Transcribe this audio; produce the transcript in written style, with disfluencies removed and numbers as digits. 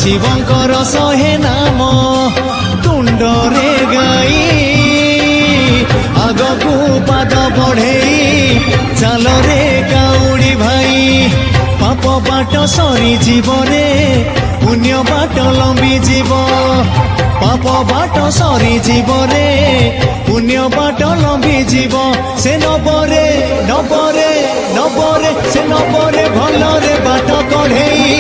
ଶିବଙ୍କର ଶହେ ନାମ ତୁଣ୍ଡରେ ଗାଇ ଆଗକୁ ପାଦ ବଢେଇ ଚାଲରେ କାଉଡ଼ି ଭାଇ ପାପ ବାଟ ସରିଯିବ ରେ ପୁଣ୍ୟ ବାଟ ଲମ୍ବି ଯିବ ପାପ ବାଟ ସରିଯିବ ରେ ପୁଣ୍ୟ ବାଟ ଲମ୍ବି ଯିବ ସେ ନବରେ ନବରେ ନବରେ ସେ ନବରେ ଭଲରେ ବାଟ କଢେଇ